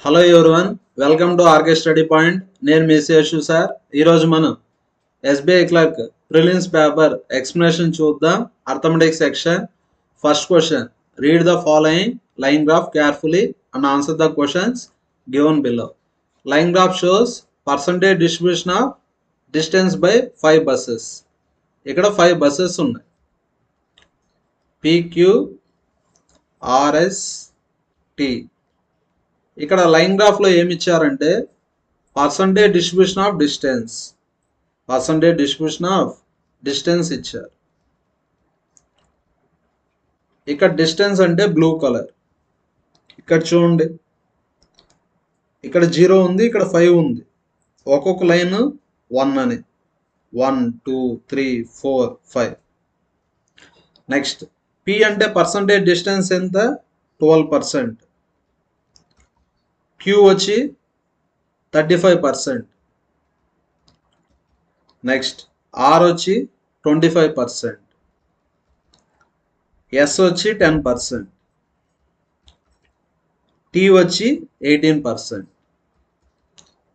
Hello everyone, welcome to RK study point. నేను మీ Seshu sir. ఈరోజు మనం SBI clerk prelims paper explanation చూద్దాం. Arithmetic section. First question, read the following line graph carefully and answer the questions given below. Line graph shows percentage distribution of distance by 5 buses. ఇక్కడ 5 buses ఉన్నాయి. PQRST. ఇక్కడ line గ్రాఫ్లో ఏమి ఇచ్చారంటే percentage distribution of distance ఇచ్చారు. ఇక్కడ distance అంటే blue colour. ఇక్కడ చూడండి, ఇక్కడ 0 ఉంది, ఇక్కడ 5 ఉంది. ఒక్కొక్క లైన్ 1 అని 1 2 3 4 5. నెక్స్ట్ P అంటే పర్సంటేజ్ డిస్టెన్స్ ఎంత? 12%. Q వచ్చి 35%. నెక్స్ట్ R వచ్చి 25%. S వచ్చి 10%. T వచ్చి 18%.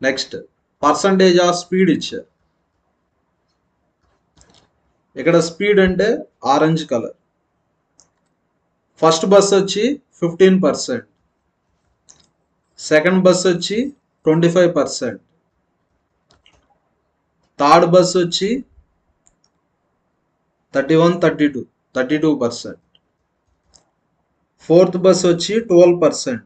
నెక్స్ట్ పర్సంటేజ్ ఆఫ్ స్పీడ్ ఇచ్చారు. ఇక్కడ స్పీడ్ అంటే ఆరెంజ్ కలర్. ఫస్ట్ బస్ వచ్చి 15%. సెకండ్ బస్ వచ్చి 25%. థర్డ్ బస్ వచ్చి 32%. ఫోర్త్ బస్ వచ్చి 12%.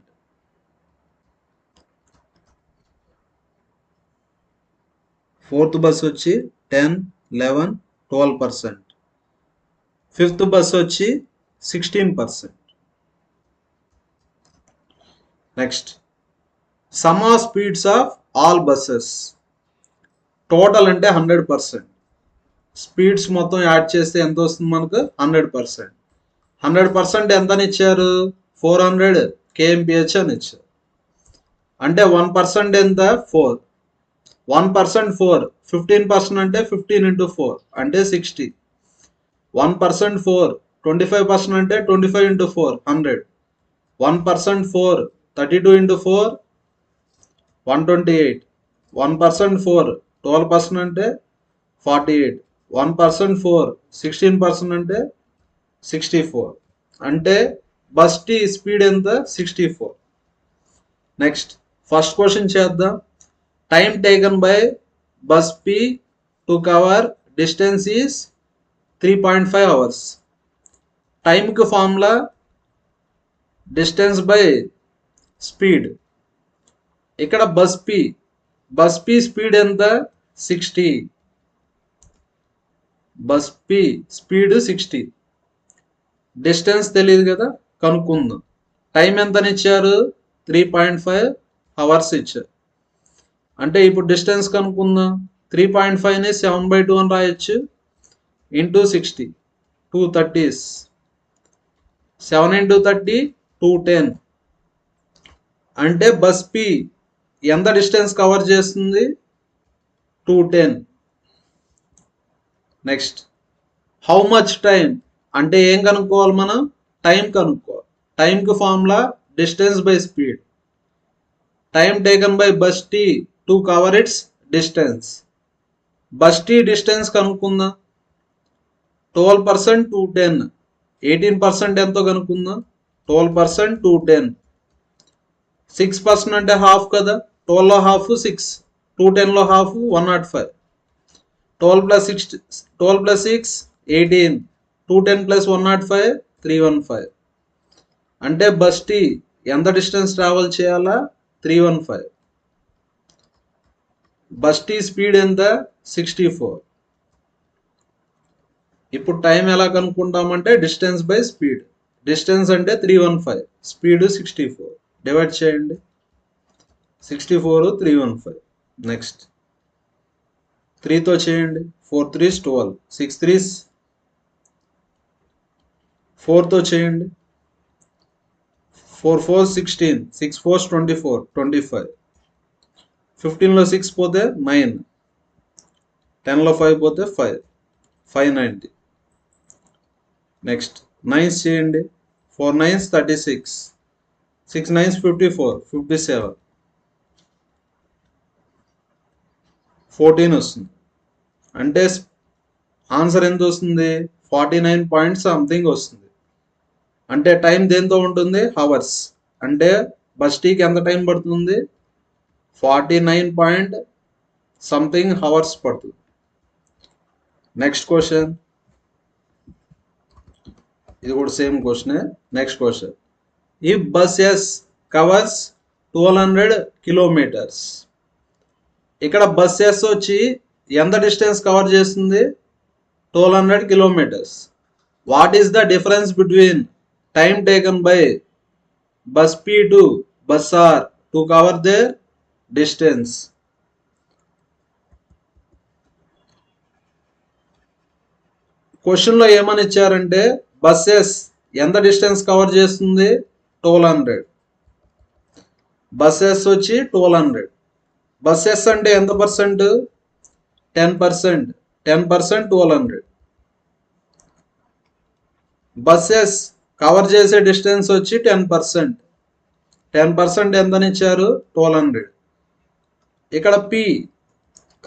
ఫోర్త్ బస్ వచ్చి 10, 11, 12%. ఫిఫ్త్ బస్ వచ్చి 16%. Next some of speeds of all buses. Total అంటే 100%. స్పీడ్స్ మొత్తం యాడ్ చేస్తే ఎంత వస్తుంది మనకు? 100%. 100% ఎంతని ఇచ్చారు? 400 kmph అని ఇచ్చారు. అంటే 1% ఎంత? 4. 1% 4. 15% అంటే 15 into 4 అంటే 60. 1% 4. 25% అంటే 25 into 4 100. 1% 4. 32 into 4 128. 1% 4. 12% అంటే 48. 1% 4. 16% అంటే 64. అంటే బస్ టీ స్పీడ్ ఎంత? 64. నెక్స్ట్ ఫస్ట్ క్వశ్చన్ చేద్దాం. Time taken by bus P to cover distance is 3.5 hours. టైంకి ఫార్ములా డిస్టెన్స్ బై స్పీడ్. ఇక్కడ బస్ P స్పీడ్ ఎంత? 60. Bus P speed 60. డిస్టెన్స్ తెలియదు కదా, కనుక్కుందాం. టైం ఎంతని ఇచ్చారు? 3.5 hours ఇచ్చారు. అంటే ఇప్పుడు డిస్టెన్స్ కనుక్కుందాం. 3.5ని 7/2 అని రాయొచ్చు. Into 60 230s. 7 into 30 210. అంటే బస్ P ఎంత డిస్టెన్స్ కవర్ చేస్తుంది? 210. నెక్స్ట్ హౌ మచ్ టైం అంటే ఏం కనుక్కోవాలి మనం? టైం కనుక్కోవాలి. టైంకి formula distance by speed. Time taken by bus T to cover it's distance. Bus T distance కనుక్కుందాం. 12% 210. 18% ఎంతో కనుక్కుందాం. 12% 210. 6% అంటే హాఫ్ కదా. 12లో హాఫ్ 6. 210లో హాఫ్ 105. 12 plus 6 18. 210 plus 105 315. అంటే బస్ T ఎంత డిస్టెన్స్ ట్రావెల్ చేయాలా? 315. బస్ T స్పీడ్ ఎంత? 64. ఇప్పుడు టైం ఎలా కనుక్కుంటామంటే డిస్టెన్స్ బై స్పీడ్. డిస్టెన్స్ అంటే 315, స్పీడ్ 64. డివైడ్ చేయండి. 64 315. నెక్స్ట్ 3తో చేయండి. 4 3s 12. 6 3s 4తో చేయండి. 4 4 16. 6 4 24 25. 15లో 6 పోతే 9. 10లో 5 పోతే 5. 590. నెక్స్ట్ 9s చేయండి. 4 9s 36. 6 9s 54 57. 14 వస్తుంది. అంటే ఆన్సర్ ఎంత వస్తుంది? 49 పాయింట్ సంథింగ్ వస్తుంది. అంటే టైం దేంతో ఉంటుంది? హవర్స్. అంటే బస్ టీకి ఎంత టైం పడుతుంది? 49 పాయింట్ సంథింగ్ హవర్స్ పడుతుంది. నెక్స్ట్ క్వశ్చన్, ఇది కూడా సేమ్ క్వశ్చనే. Next question, if buses covers 1200 kilometres. ఇక్కడ బస్సెస్ వచ్చి ఎంత డిస్టెన్స్ కవర్ చేస్తుంది? 1200 kilometres. What is the difference between time taken by bus P to bus R to cover their distance? క్వశ్చన్లో ఏమని ఇచ్చారంటే బస్సెస్ ఎంత డిస్టెన్స్ కవర్ చేస్తుంది? 1200. బస్సెస్ వచ్చి 1200. బస్సెస్ అంటే ఎంత పర్సెంట్? 10%. 10% 1200. బస్సెస్ కవర్ చేసే డిస్టెన్స్ వచ్చి 10%. 10% ఎంతని ఇచ్చారు? 1200. ఇక్కడ పి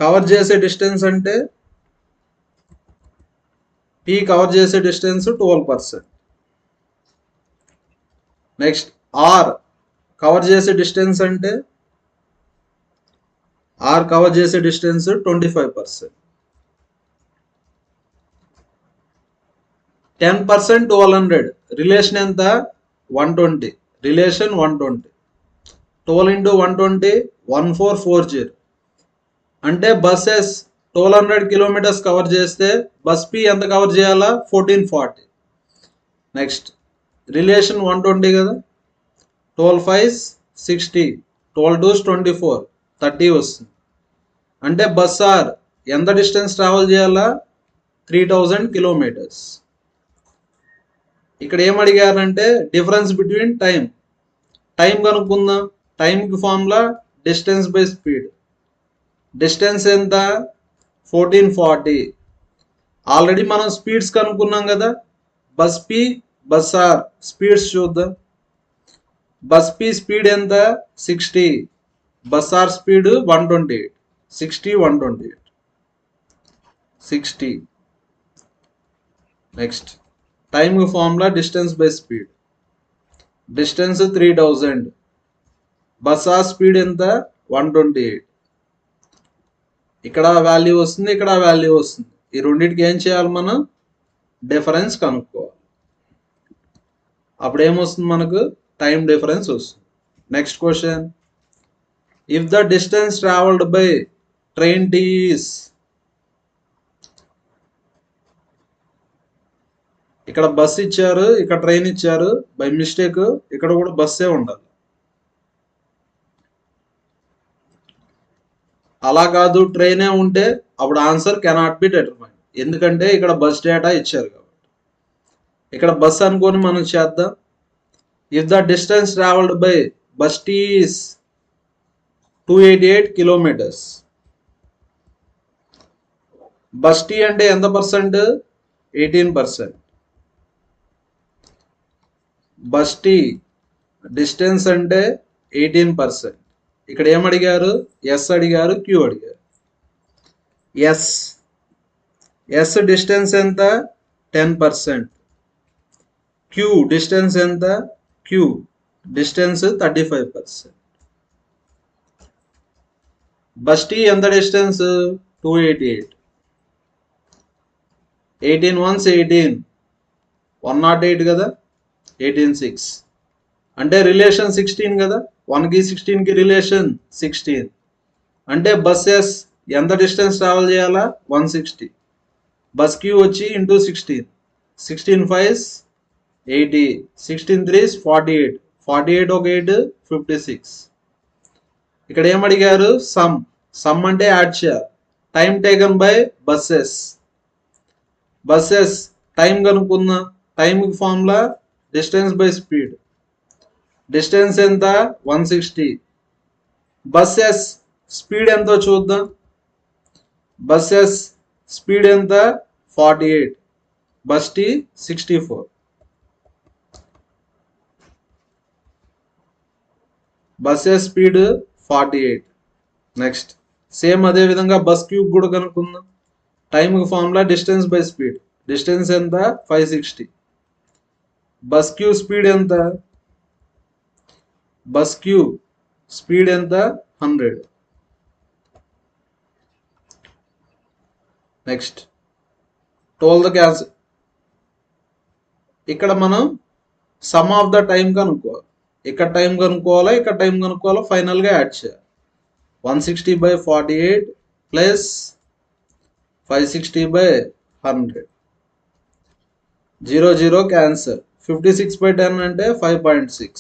కవర్ చేసే డిస్టెన్స్ అంటే పి కవర్ చేసే డిస్టెన్స్ 12%. నెక్స్ట్ ఆర్ కవర్ చేసే డిస్టెన్స్ అంటే ఆర్ కవర్ చేసే డిస్టెన్స్ 25%. 10% 1200 రిలేషన్ ఎంత? 120. రిలేషన్ 120. 12 into 120 1440. అంటే బస్సెస్ 1200 కిలోమీటర్స్ కవర్ చేస్తే బస్ పి ఎంత కవర్ చేయాలా? 1440. నెక్స్ట్ రిలేషన్ 120 కదా, 12 5 60, 12 2 24, 30 వస్తుంది. అంటే బస్ ఆర్ ఎంత డిస్టెన్స్ ట్రావెల్ చేయాలా? 3000 కిలోమీటర్స్. ఇక్కడ ఏం అడిగారంటే డిఫరెన్స్ బిట్వీన్ టైం కనుక్కుందాం. టైంకి formula distance by speed. Distance ఎంత? 1440. ఆల్రెడీ మనం స్పీడ్స్ కనుక్కున్నాం కదా. Bus P bus or speeds చూద్దాం. బస్ పి స్పీడ్ ఎంత? 60. Bus or speed 128. 60 128 60. Next time formula distance by speed. Distance 3000. Bus or speed ఎంత? 128. ఇక్కడ value వస్తుంది, ఇక్కడ వాల్యూ వస్తుంది. ఈ రెండింటికి ఏం చేయాలి? మనం డిఫరెన్స్ కనుక్కోవాలి. అప్పుడు ఏమొస్తుంది మనకు? టైం డిఫరెన్స్ వస్తుంది. Next question, if the distance travelled by train T is. ఇక్కడ బస్ ఇచ్చారు, ఇక్కడ ట్రైన్ ఇచ్చారు. బై మిస్టేక్ ఇక్కడ కూడా బస్సే ఉండాలి. అలా కాదు ట్రైనే ఉంటే అప్పుడు ఆన్సర్ కెనాట్ బి డిటర్మైన్డ్. ఎందుకంటే ఇక్కడ బస్ డేటా ఇచ్చారు కాబట్టి. ఇక్కడ బస్ అనుకొని మనం చేద్దాం. If the distance travelled by bus T is 288 kilometres. Bus T అంటే ఎంత పర్సెంట్? 18%. బస్ టీ డిస్టెన్స్ అంటే 18%. ఇక్కడ ఏమడిగారు? ఎస్ అడిగారు, క్యూ అడిగారు. ఎస్ డిస్టెన్స్ ఎంత? 10%. క్యూ డిస్టెన్స్ ఎంత? Q distance 35%. బస్ టీ ఎంత డిస్టెన్స్? 288. 18 1s 18, 108 కదా, 186. అంటే రిలేషన్ 16 కదా, 1కి 16కి రిలేషన్ 16. అంటే బస్సెస్ ఎంత డిస్టెన్స్ ట్రావెల్ చేయాలా? 160. బస్ క్యూ వచ్చి ఇంటూ 16. 16 5s 80, 16 3s 48, 48 ఒక 8 56. ఇక్కడ ఏమడిగారు? సమ్ అంటే యాడ్ చేయాలి. Time taken by buses time కనుక్కుందాం. టైంకి formula distance by speed. Distance ఎంత? 160. బస్సెస్ స్పీడ్ ఎంతో చూద్దాం. బస్సెస్ స్పీడ్ ఎంత? 48. Bus T 64. Buses speed 48. Next same అదే విధంగా బస్ క్యూబ్ కూడా కనుక్కుందాం. టైంకి formula distance by speed. Distance ఎంత? 560. బస్ క్యూబ్ స్పీడ్ ఎంత? బస్ క్యూబ్ స్పీడ్ ఎంత? 100. Next toll the cancel. ఇక్కడ మనం సమ్ ఆఫ్ ద టైం కనుక్కోవాలి. ఇక్కడ టైం కనుక్కోవాలా, ఇక్కడ టైం కనుక్కోవాలా, ఫైనల్గా యాడ్ చేయాలి. 160/48 ప్లస్ 560/100. 0 0 క్యాన్సల్. 56/10 అంటే 5.6.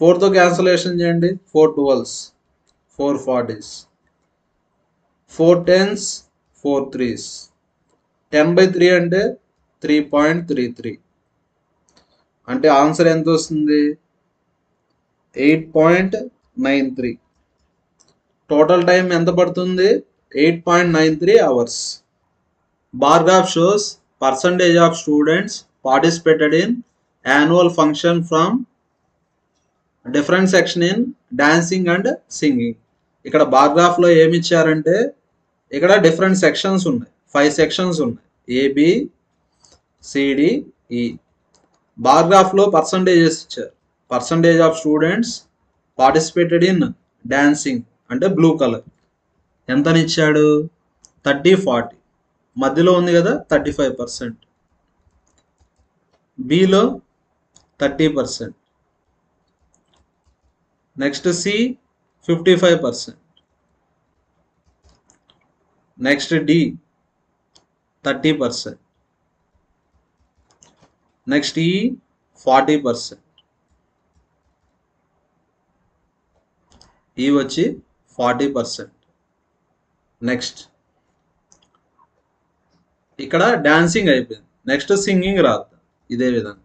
4తో క్యాన్సలేషన్ చేయండి. 4 12s, 4 40s, 4 10s, 4 3s. 10/3 అంటే 3.33. అంటే ఆన్సర్ ఎంత వస్తుంది? 8.93. టోటల్ టైం ఎంత పడుతుంది? 8.93 hours. Bar graph shows percentage of students participated in annual function from different section in dancing and singing. ఇక్కడ బార్ గ్రాఫ్లో ఏమి ఇచ్చారంటే ఇక్కడ డిఫరెంట్ సెక్షన్స్ ఉన్నాయి. 5 సెక్షన్స్ ఉన్నాయి. ABCDE. బార్ గ్రాఫ్లో పర్సంటేజెస్ ఇచ్చారు. Percentage of students participated in dancing అంటే బ్లూ కలర్ ఎంతనిచ్చాడు? 30 40. మధ్యలో ఉంది కదా 35%. Below 30%. Next C 55%. Next D 30%. Next E 40%. ఈ వచ్చి 40%. నెక్స్ట్ ఇక్కడ డాన్సింగ్ అయిపోయింది. నెక్స్ట్ సింగింగ్ రాద్దాం. ఇదే విధంగా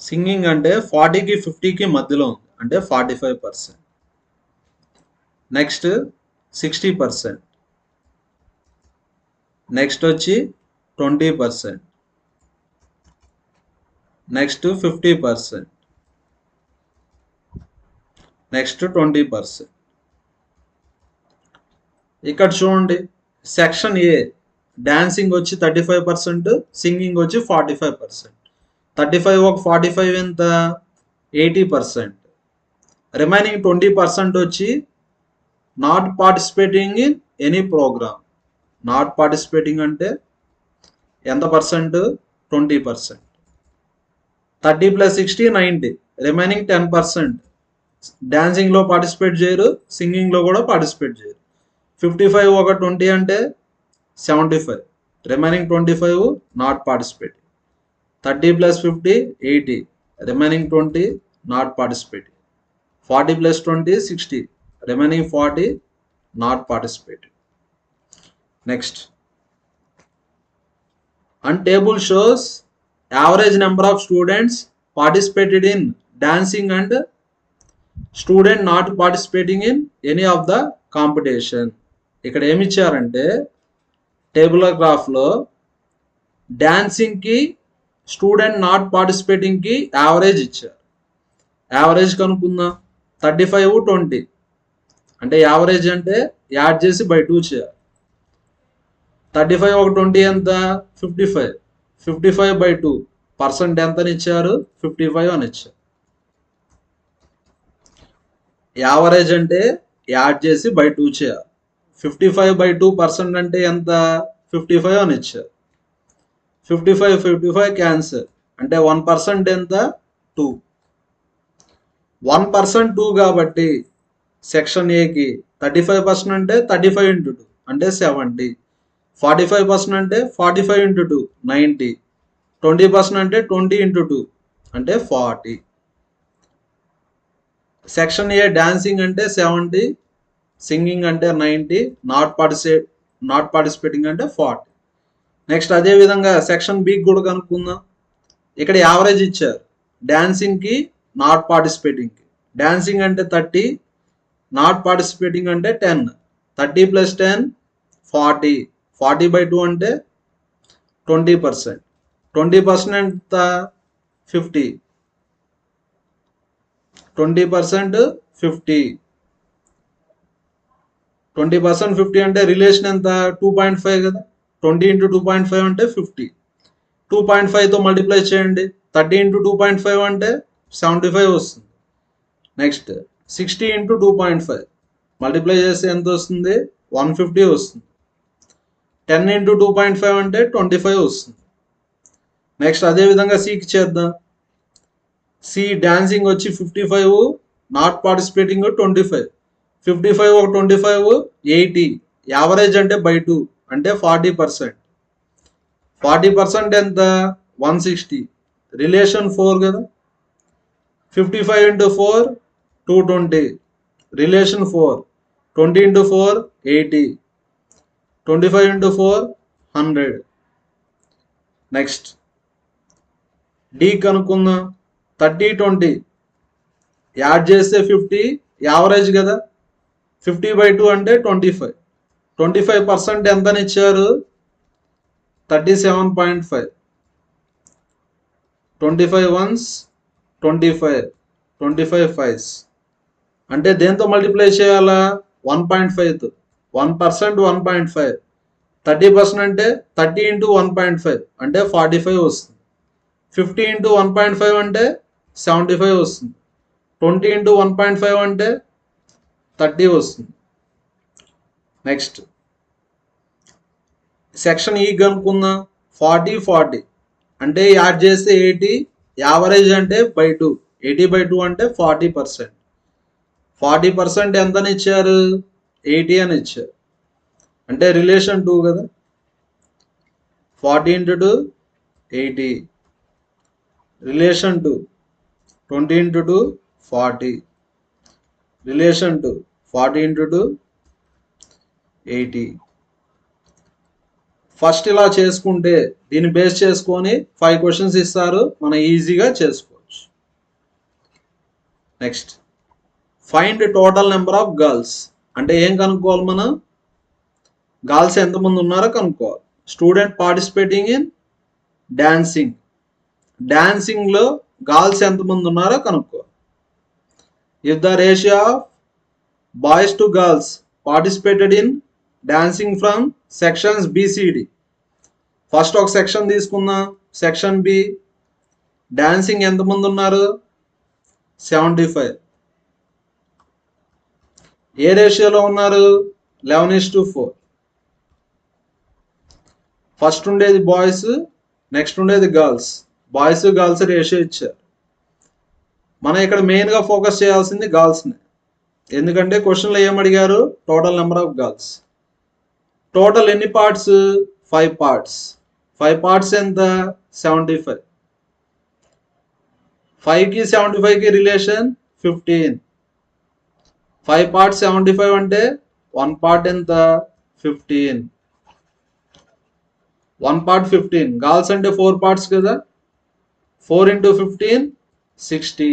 సింగింగ్ అంటే 40కి 50కి మధ్యలో ఉంది అంటే 45%. నెక్స్ట్ 60%. నెక్స్ట్ వచ్చి 20%. నెక్స్ట్ 50%. నెక్స్ట్ 20%. ఇక్కడ చూడండి సెక్షన్ ఏ డాన్సింగ్ వచ్చి 35%, సింగింగ్ వచ్చి 45%. 35 ఒక 45 ఎంత? 80%. రిమైనింగ్ 20% వచ్చి not participating in any programme. Not participating అంటే ఎంత పర్సెంట్? 20%. 30 + 60 90. రిమైనింగ్ 10% డాన్సింగ్లో పార్టిసిపేట్ చేయరు, సింగింగ్లో కూడా పార్టిసిపేట్ చేయరు. 55 ఒక 20 అంటే 75. Remaining 25 not participate. 30 + 50 80. Remaining 20 not participate. 40 + 20 60. Remaining 40 not participate. Next and table shows average number of students participated in dancing and student not participating in any of the competition. ఇక్కడ ఏమి ఇచ్చారంటే tabular గ్రాఫ్లో డాన్సింగ్కి student not పార్టిసిపేటింగ్కి average ఇచ్చారు. Average కనుక్కుందాం. 35 20 అంటే average అంటే add చేసి by 2 చేయాలి. 35 ఒక 20 ఎంత? 55. 55/2 పర్సెంట్ ఎంతని ఇచ్చారు? 55 అని ఇచ్చారు. యావరేజ్ అంటే యాడ్ చేసి బై 2 చేయాలి. 55/2% అంటే ఎంత? 55 అని ఇచ్చారు. 55 క్యాన్సర్ అంటే 1% ఎంత? 2. 1% 2 కాబట్టి సెక్షన్ ఏకి 35% అంటే 35 × 2 అంటే 70. 45% అంటే 45 × 2 90. 20% అంటే 20 × 2 అంటే 40. సెక్షన్ ఏ డాన్సింగ్ అంటే 70, సింగింగ్ అంటే 90, నాట్ పార్టిసిపేటింగ్ అంటే 40. నెక్స్ట్ అదే విధంగా సెక్షన్ బి కూడా కనుక్కుందాం. ఇక్కడ యావరేజ్ ఇచ్చారు డాన్సింగ్కి నాట్ పార్టిసిపేటింగ్కి. డాన్సింగ్ అంటే 30, నాట్ పార్టిసిపేటింగ్ అంటే 10. 30 + 10 40. 40/2 అంటే 20%. 20% ఎంత? 50. 20% 50. 20% 50 అంటే రిలేషన్ ఎంత 2.5 కదా. 20 into 2.5 అంటే 50. 2.5తో మల్టిప్లై చేయండి. 30 into 2.5 అంటే 75 వస్తుంది. నెక్స్ట్ 60 into 2.5 మల్టిప్లై చేస్తే ఎంత వస్తుంది 150 వస్తుంది. 10 into 2.5 అంటే 25 వస్తుంది. నెక్స్ట్ అదే విధంగా సికి చేద్దాం. సి డాన్సింగ్ వచ్చి 55, నాట్ పార్టిసిపేటింగ్ 25. 55 ఒక 25 80. యావరేజ్ అంటే బై 2 అంటే 40%. 40% ఎంత 160. రిలేషన్ 4 కదా. 55 into 4 220. Relation 4. 20 into 4 80. 25 into 4 100. Next D కనుక్కుందాం. 30 20 యాడ్ చేస్తే 50 యావరేజ్ కదా. 50/2 అంటే 25. 25% ఎంతని ఇచ్చారు 37.5. 25 ones 25. 25 5s అంటే దేంతో మల్టిప్లై చేయాలా 1.5తో. 1% 1.5. 30% అంటే 30 into 1.5 అంటే 45 వస్తుంది. 50 into 1.5 అంటే 75 వస్తుంది. 20 into 1.5 అంటే 30 వస్తుంది. నెక్స్ట్ సెక్షన్ ఈ కనుక్కుందాం. 40 40 అంటే యాడ్ చేస్తే 80. యావరేజ్ అంటే బై 2. 80/2 అంటే 40%. 40% ఎంతని ఇచ్చారు 80 అని ఇచ్చారు. అంటే రిలేషన్ 2 కదా. 40 into 2 80. Relation 2 20 into 2 40. Relation 2 40 into 2 80. First ఇలా చేసుకుంటే దీన్ని బేస్ చేసుకొని 5 క్వశ్చన్స్ ఇస్తారు, మనం ఈజీగా చేసుకోవచ్చు. Next find total number of girls అంటే ఏం కనుక్కోవాలి మనం గర్ల్స్ ఎంతమంది ఉన్నారో కనుక్కోవాలి. Student participating in dancing. డాన్సింగ్లో గర్ల్స్ ఎంతమంది ఉన్నారో కనుక్కోవాలి. If the ratio of boys to girls participated in dancing from sections BCD. First ఒక సెక్షన్ తీసుకుందాం. సెక్షన్ బి డాన్సింగ్ ఎంతమంది ఉన్నారు 75. ఏ రేషియోలో ఉన్నారు 11:4. ఫస్ట్ ఉండేది బాయ్స్, నెక్స్ట్ ఉండేది గర్ల్స్. బాయ్స్ గర్ల్స్ రేషియో ఇచ్చారు. మనం ఇక్కడ మెయిన్గా ఫోకస్ చేయాల్సింది గర్ల్స్ని, ఎందుకంటే క్వశ్చన్లో ఏమడిగారు total number of girls. Total ఎన్ని పార్ట్స్ 5 పార్ట్స్. 5 పార్ట్స్ ఎంత 75. 5కి 75కి రిలేషన్ 15. 5 పార్ట్స్ 75 అంటే 1 పార్ట్ ఎంత 15. 1 పార్ట్ 15. గర్ల్స్ అంటే 4 పార్ట్స్ కదా. 4 into 15 60.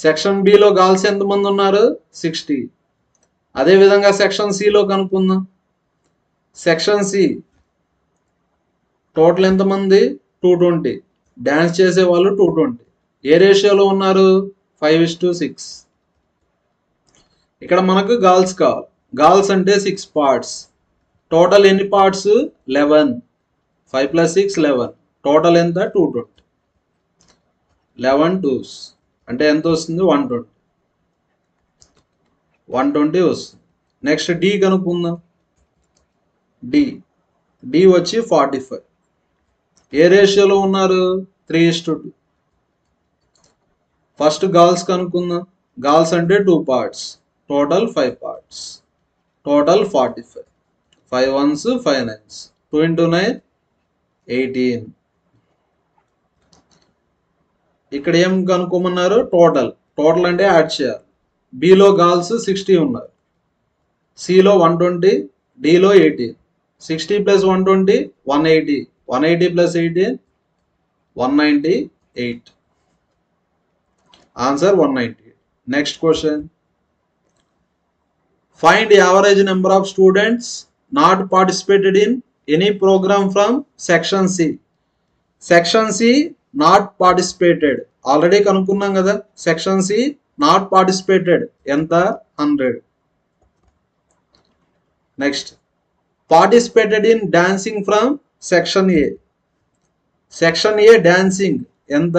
సెక్షన్ బిలో గర్ల్స్ ఎంతమంది ఉన్నారు 60. అదేవిధంగా సెక్షన్ సిలో కనుక్కుందాం. సెక్షన్ సి టోటల్ ఎంతమంది 220. డ్యాన్స్ చేసే వాళ్ళు 220. ఏ రేషియోలో ఉన్నారు 5:6. ఇక్కడ మనకు గర్ల్స్ కావాలి. గర్ల్స్ అంటే 6 పార్ట్స్. టోటల్ ఎన్ని పార్ట్స్ 11. 5 + 6 11. టోటల్ ఎంత 220. 11 2s అంటే ఎంత వస్తుంది 120. 120 వస్తుంది. నెక్స్ట్ డి కనుక్కుందాం. డి వచ్చి 45. ఏ రేషియోలో ఉన్నారు 3:2. ఫస్ట్ గర్ల్స్ కనుక్కుందాం. గర్ల్స్ అంటే 2 parts. Total 5 parts. Total 45. 5 1s 5 9s. 2 into 9 18. ఇక్కడ ఏం కనుక్కోమన్నారు టోటల్. టోటల్ అంటే యాడ్ చేయాలి. బిలో గర్ల్స్ 60 ఉన్నారు. సిలో 120. డిలో 18. 60 + 120 180. 180 + 18 198. Answer 198. Next question find average number of students not participated in any program from section C. Section C not participated already కనుక్కున్నాం కదా. సెక్షన్ సి నాట్ పార్టిసిపేటెడ్ ఎంత 100. Next participated in dancing from section A. Section A dancing ఎంత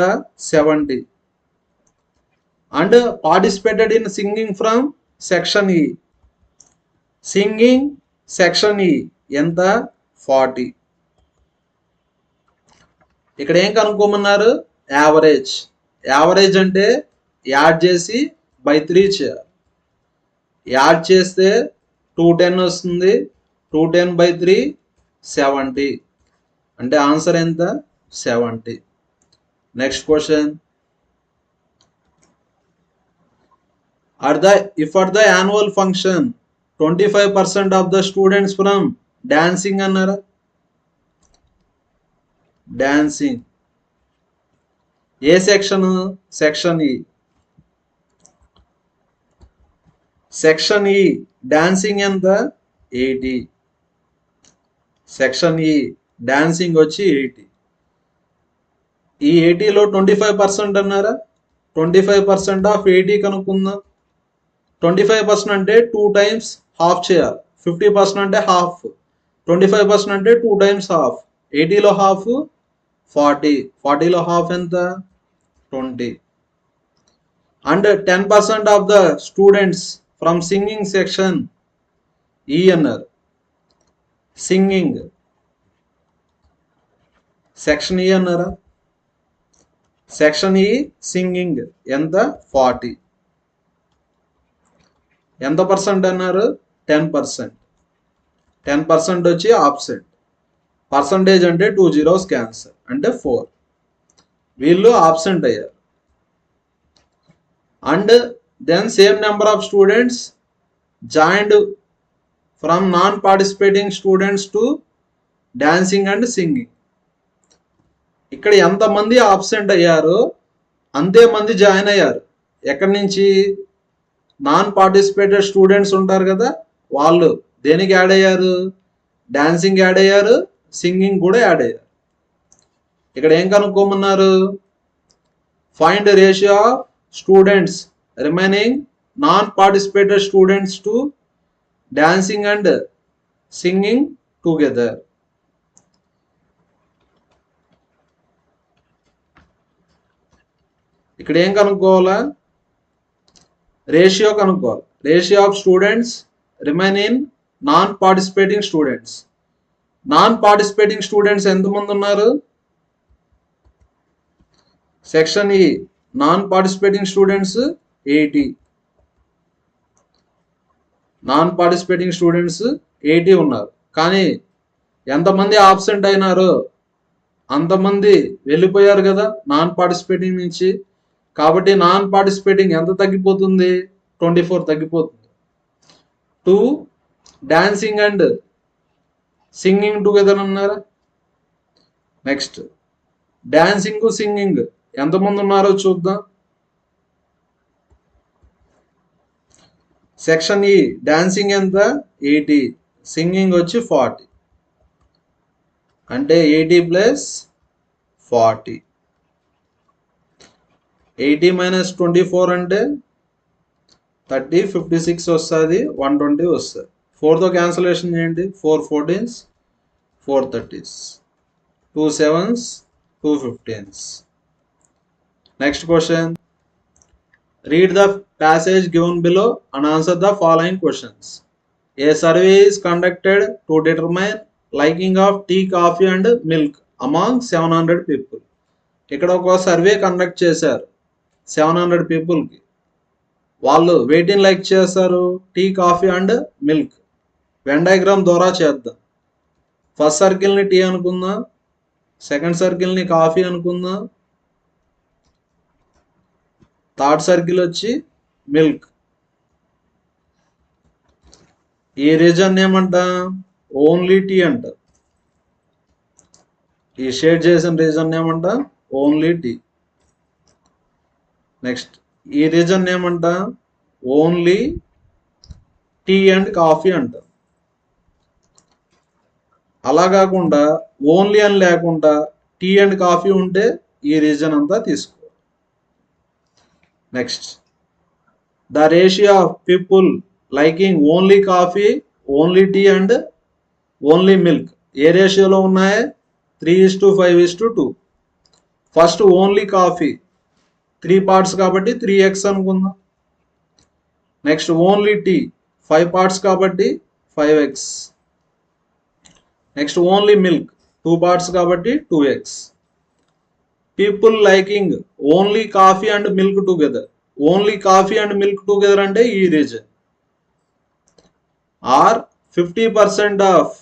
70. And participated in singing from section ఈ. Singing section ఈ ఎంత 40. ఇక్కడ ఏం కనుక్కోమన్నారు, average. Average అంటే యాడ్ చేసి బై 3 చేయాలి. యాడ్ చేస్తే 210 వస్తుంది. 210/3 70. అంటే ఆన్సర్ ఎంత 70. Next question, if at the annual function 25% of the students from dancing అన్నారా, డాన్సింగ్ ఏ సెక్షన్, సెక్షన్ ఈ. సెక్షన్ ఈ డాన్సింగ్ ఎంత 80. సెక్షన్ ఈ డాన్సింగ్ వచ్చి 80. ఈ 80లో 25% అన్నారా, 25% ఆఫ్ 80 కనుక్కుందాం. 25% అంటే 2 times హాఫ్ చేయాలి. 50% అంటే హాఫ్. 25% అంటే 2 times హాఫ్. 80లో హాఫ్ 40. 40లో హాఫ్ ఎంత 20. And 10% of the students from singing section ఈ అన్నారు. సింగింగ్ సెక్షన్ ఈ అన్నారా. సెక్షన్ ఈ సింగింగ్ ఎంత 40. ఎంత పర్సెంట్ అన్నారు 10%. 10% వచ్చి ఆబ్సెంట్. పర్సంటేజ్ అంటే 2 zeros క్యాన్సర్ అంటే 4. వీళ్ళు ఆబ్సెంట్ అయ్యారు. And then same number of students joined from non participating students to dancing and singing. ఇక్కడ ఎంతమంది ఆబ్సెంట్ అయ్యారో అంతే మంది జాయిన్ అయ్యారు. ఎక్కడి నుంచి, నాన్ పార్టిసిపేటెడ్ స్టూడెంట్స్ ఉంటారు కదా, వాళ్ళు దేనికి యాడ్ అయ్యారు, డాన్సింగ్ యాడ్ అయ్యారు, సింగింగ్ కూడా యాడ్ అయ్యారు. ఇక్కడ ఏం కనుక్కోమన్నారు, find ratio of students remaining non participated students to dancing and singing together. ఇక్కడ ఏం కనుక్కోవాలా, రేషియో కనుక్కోవాలి. Ratio of students remaining non participating students. Non participating students ఎంతమంది ఉన్నారు, section E non participating students 80. Non participating students 80 ఉన్నారు. కానీ ఎంతమంది absent అయినారో అంతమంది వెళ్ళిపోయారు కదా నాన్ పార్టిసిపేటింగ్ నుంచి. కాబట్టి నాన్ పార్టిసిపేటింగ్ ఎంత తగ్గిపోతుంది, 24 తగ్గిపోతుంది. 2 డాన్సింగ్ అండ్ సింగింగ్ టుగెదర్ అన్నారా. నెక్స్ట్ డాన్సింగ్ సింగింగ్ ఎంతమంది ఉన్నారో చూద్దాం. సెక్షన్ ఈ డాన్సింగ్ ఎంత 80, సింగింగ్ వచ్చి 40. అంటే 80 + 40. 80 - 24 అంటే 30, 56 వస్తుంది, 120 వస్తుంది. 4తో క్యాన్సలేషన్ చేయండి. 4 14s, 4 30s, 2 7s, 2 15s. Next question, read the passage given below and answer the following questions. A survey is conducted to determine liking of tea, coffee and milk among 700 people. ఇక్కడ ఒక survey conduct చేశారు 700 పీపుల్కి. వాళ్ళు వేటిని like చేస్తారు, tea, coffee and milk. Venn diagram ద్వారా చేద్దాం. First సర్కిల్ని టీ అనుకుందాం, సెకండ్ సర్కిల్ని కాఫీ అనుకుందాం, థర్డ్ సర్కిల్ వచ్చి మిల్క్. ఈ రీజన్ ఏమంటా, ఓన్లీ టీ అంట. ఈ షేడ్ చేసిన రీజన్ ఏమంటా, ఓన్లీ టీ. నెక్స్ట్ ఈ రీజన్ ఏమంటా, ఓన్లీ టీ అండ్ కాఫీ అంట. అలా కాకుండా ఓన్లీ అని లేకుండా టీ అండ్ కాఫీ ఉంటే ఈ రీజన్ అంతా తీసుకో. Next the ratio of people liking only coffee, only tea and only milk ఏ రేషియోలో ఉన్నాయి? 3:5:2. ఫస్ట్ ఓన్లీ కాఫీ 3 పార్ట్స్ కాబట్టి 3x అనుకుందాం. నెక్స్ట్ ఓన్లీ టీ 5 పార్ట్స్ కాబట్టి 5x. Next only milk 2 parts కాబట్టి 2x. People liking only coffee and milk together, only coffee and milk together అంటే ఈ region. Are 50% of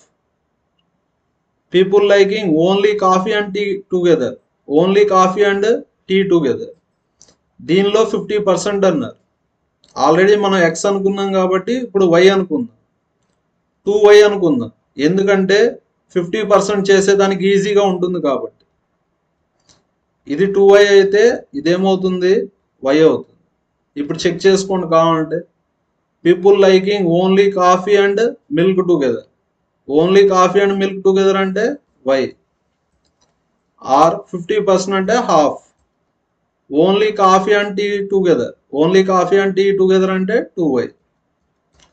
people liking only coffee and tea together, only coffee and tea together. దీనిలో 50% అన్నారు. Already మనం x అనుకున్నాం కాబట్టి ఇప్పుడు y అనుకుందాం, 2y అనుకుందాం. ఎందుకంటే 50% చేసేదానికి ఈజీగా ఉంటుంది కాబట్టి. ఇది 2y అయితే ఇదేమవుతుంది? y అవుతుంది. ఇప్పుడు చెక్ చేసుకోండి కావాలంటే. People liking only coffee and milk together, only coffee and milk together అంటే y. ఆర్ 50% అంటే half, only coffee and tea together, only coffee and tea together అంటే 2y.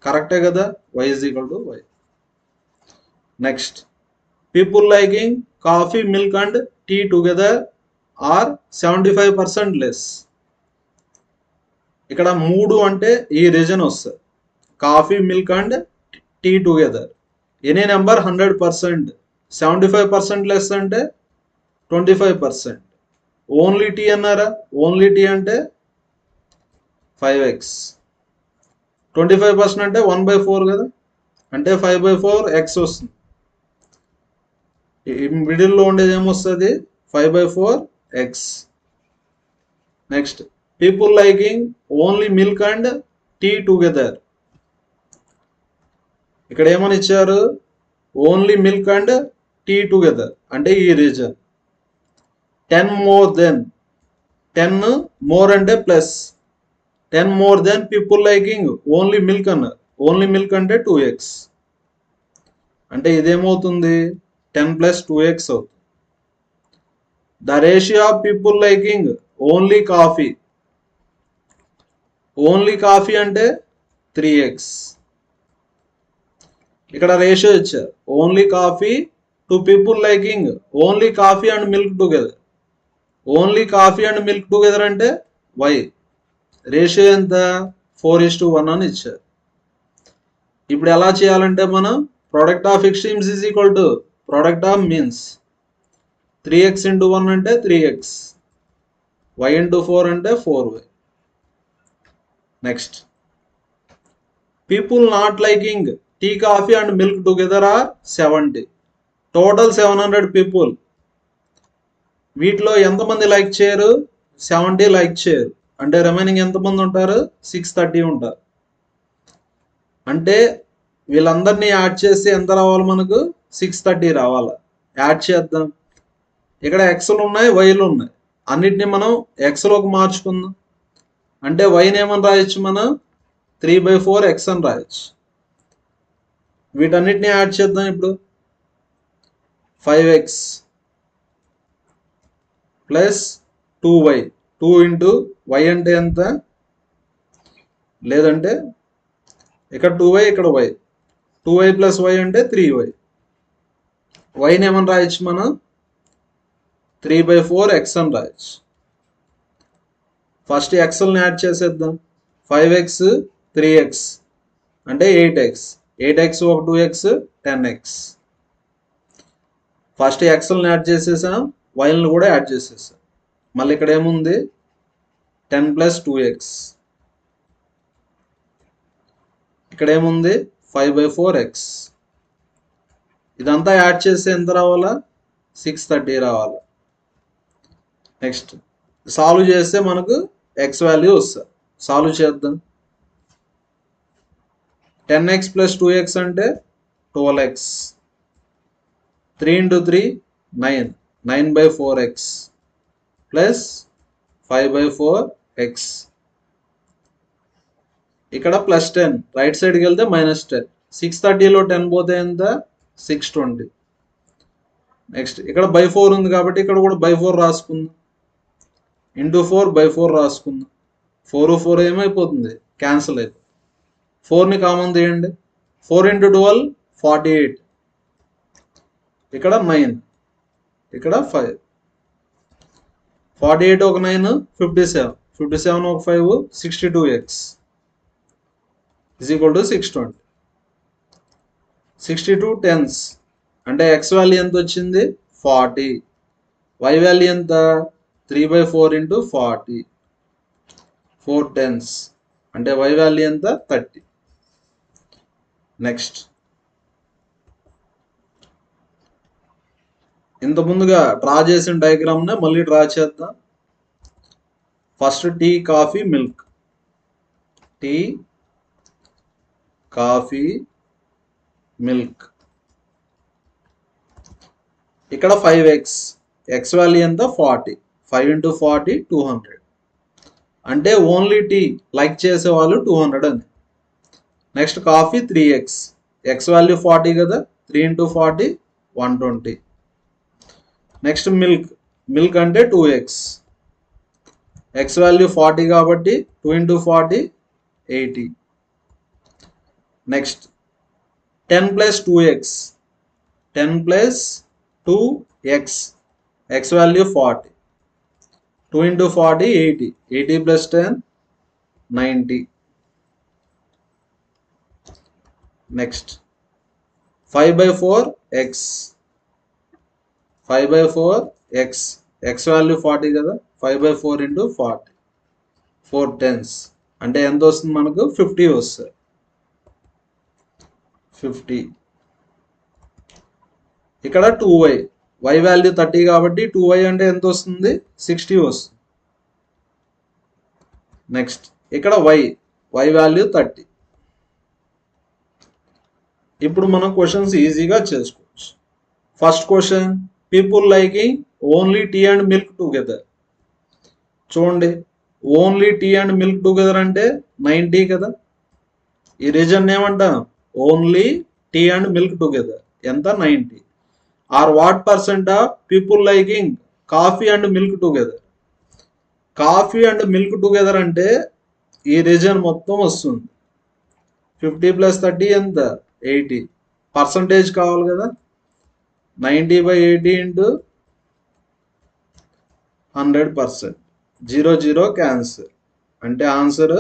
కరెక్టే కదా? y = y. Next people liking coffee, milk and tea together are 75% less. ఇక్కడ 3 అంటే ఈ region వస్తుంది. Coffee, milk and tea together any number 100%, 75% less అంటే 25%. Only tea అన్నారా? Only tea అంటే 5x. 25% అంటే 1/4 కదా, అంటే 5/4x వస్తుంది. మిడిల్లో ఉండేది ఏమొస్తుంది? 5/4x. Next people liking only milk and tea together. ఇక్కడ ఏమని ఇచ్చారు? Only milk and tea together అంటే ఈ రీజన్. 10 more than, 10 మోర్ అంటే plus, 10 more than people liking only milk అన్నారు. ఓన్లీ మిల్క్ అంటే 2x. అంటే ఇదేమవుతుంది? 10 + 2x అవుతుంది. The ratio of people liking only coffee, only coffee అంటే 3x. ఇక్కడ రేషియో ఇచ్చారు. Only coffee to people liking only coffee and milk together, only coffee and milk together అంటే y. Ratio ఎంత? 4:1 అని ఇచ్చారు. ఇప్పుడు ఎలా చేయాలంటే మనం product of extremes is equal to product of means. 3x × 1 అంటే 3x, y × 4 అంటే 4y. Next people not liking tea, coffee and milk together are 70. Total 700 people. వీటిలో ఎంతమంది లైక్ చేయరు? 70 లైక్ చేయరు. అంటే రిమైనింగ్ ఎంతమంది ఉంటారు? 630 ఉంటారు. అంటే వీళ్ళందరినీ యాడ్ చేసి ఎంత రావాలి మనకు? 630 రావాలి. యాడ్ చేద్దాం. ఇక్కడ ఎక్స్లు ఉన్నాయి, వైలు ఉన్నాయి. అన్నిటిని మనం ఎక్స్లోకి మార్చుకుందాం. అంటే వైని ఏమని రాయొచ్చు మనం? 3/4x అని రాయొచ్చు. వీటన్నిటిని యాడ్ చేద్దాం. ఇప్పుడు 5x ప్లస్ 2y, 2 × y అంటే ఎంత? లేదంటే ఇక్కడ 2y, ఇక్కడ y, 2y + y అంటే 3y. వైని ఏమని రాయొచ్చు మనం? 3/4x అని రాయొచ్చు. ఫస్ట్ ఎక్స్ని యాడ్ చేసేద్దాం. 5x 3x అంటే 8x, 8x ఒక 2x 10x. ఫస్ట్ ఎక్స్ని యాడ్ చేసేసాం, వైల్ని కూడా యాడ్ చేసేసాం. మళ్ళీ ఇక్కడ ఏముంది? 10 + 2x. ఇక్కడ ఏముంది? 5/4x. ఇదంతా యాడ్ చేస్తే ఎంత రావాలా? 630 రావాలి. నెక్స్ట్ సాల్వ్ చేస్తే మనకు x వాల్యూ వస్తుంది. సాల్వ్ చేద్దాం. 10x + 2x అంటే 12x. 3 × 3 9, 9/4x plus 5/4x. ఇక్కడ +10, రైట్ సైడ్కి వెళ్తే -10. 630లో 10 పోతే ఎంత? 620. నెక్స్ట్ ఇక్కడ /4 ఉంది కాబట్టి ఇక్కడ కూడా /4 రాసుకుందాం. × 4/4 రాసుకుందాం. 4 ఏమైపోతుంది, క్యాన్సిల్ అయిపోతుంది. 4ని కామన్ తీయండి. 4 × 12 48, ఇక్కడ 9, ఇక్కడ 5. 48 ఒక 9 57, 57 ఒక 5 62x is equal to 620. 62 tense అంటే x వాల్యూ ఎంత వచ్చింది 40, y వాల్యూ ఎంత 3/4 × 40, 4 టెన్స్ అంటే y వాల్యూ ఎంత 30. నెక్స్ట్ ఇంత ముందుగా డ్రా చేసిన డయాగ్రామ్నే మళ్ళీ డ్రా చేద్దాం. First tea coffee milk, tea coffee milk, ఇక్కడ 5x, x వాల్యూ ఎంత 40, 5 × 40 200 అంటే ఓన్లీ టీ లైక్ చేసే వాళ్ళు 200 అని. Next coffee 3x, x value 40 కదా, 3 × 40 120. నెక్స్ట్ మిల్క్, మిల్క్ అంటే 2x, x వాల్యూ 40 కాబట్టి 2 × 40 80. Next 10 + 2x, 10 + 2x, x value 40, 2 × 40 80, 80 + 10 90. Next 5/4x, 5/4x, x value 40 కదా, 5/4 × 40, 4 టెన్స్ అంటే ఎంత వస్తుంది మనకు 50 వస్తుంది, 50. ఇక్కడ 2y, y వాల్యూ 30 కాబట్టి 2y అంటే ఎంత వస్తుంది 60 వస్తుంది. నెక్స్ట్ ఇక్కడ y వాల్యూ 30. ఇప్పుడు మనం క్వశ్చన్స్ ఈజీగా చేసుకోవచ్చు. First question, people liking only tea and milk together. చూడండి, only tea and milk together అంటే 90 కదా. ఈ రీజన్ ఏమంటాం, only tea and milk together ఎంత 90. Or what percent of people liking coffee and milk together. Coffee and milk together అంటే ఈ reason మొత్తం వస్తుంది. 50 + 30 ఎంత 80. పర్సంటేజ్ కావాలి కదా, 90/80 × 100%. 0 0 క్యాన్సిల్ అంటే ఆన్సర్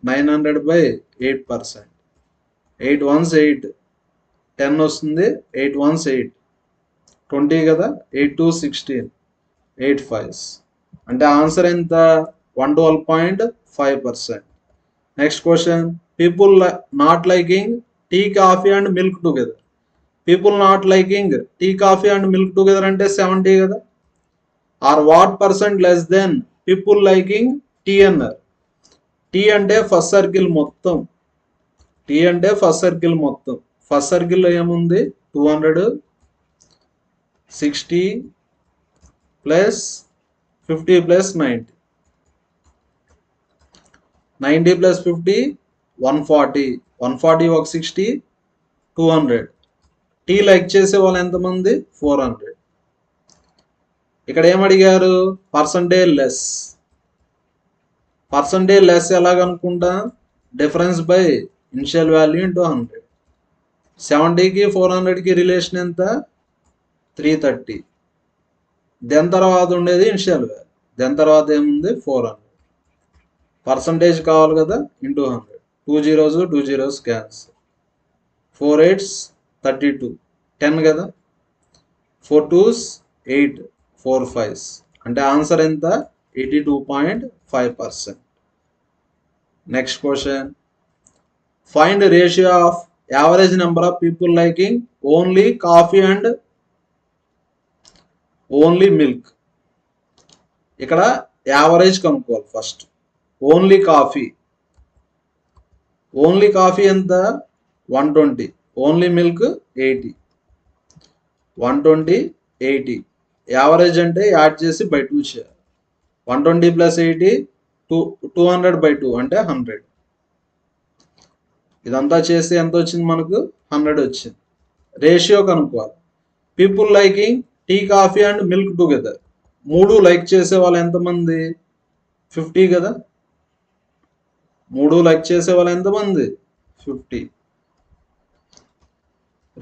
900/8%. 8 ones 8, 10 వస్తుంది, 8 ones 8, 20 కదా, 8 2 16, 8 5s అంటే ఆన్సర్ ఎంత 112.5%. Next question, people not liking tea coffee and milk together. People not liking tea coffee and milk together అంటే 70 కదా. Are what percent less than people liking tea అన్నారు. Tea అంటే first circle మొత్తం, tea అంటే first circle మొత్తం. First సర్కిల్లో ఏముంది 200, 60 + 50 + 90, 90 + 50 140, 140 ఒక 60 200. టీ లైక్ చేసే వాళ్ళు ఎంతమంది 400. ఇక్కడ ఏమడిగారు, పర్సంటేజ్ లెస్. పర్సంటేజ్ లెస్ ఎలాగనుకుంటా, డిఫరెన్స్ బై ఇనిషియల్ వాల్యూ × 100. 70కి 400కి రిలేషన్ ఎంత 330. దాని తర్వాత ఉండేది ఇనిషియల్ వాల్యూ, దాని తర్వాత ఏముంది 400. పర్సంటేజ్ కావాలి కదా × 100. 2 zeros 2 zeros క్యాన్సిల్, 4 8s 32, 10 కదా, 4 2s 8, 4 5s అంటే ఆన్సర్ ఎంత 82.5%. Next question, find ratio of average number of people liking only coffee and only milk. ఇక్కడ యావరేజ్ కనుక్కోవాలి first. Only coffee, only coffee ఎంత 120, ఓన్లీ మిల్క్ 80, 120 80. యావరేజ్ అంటే add చేసి by 2 చేయాలి. 120 + 80 200/2 అంటే 100. ఇదంతా చేసి ఎంత వచ్చింది మనకు 100 వచ్చింది. రేషియో కనుక్కోవాలి. People liking tea coffee and milk together, 3 like చేసే వాళ్ళు ఎంతమంది 50 కదా. 3 లైక్ చేసే వాళ్ళు ఎంతమంది? 50.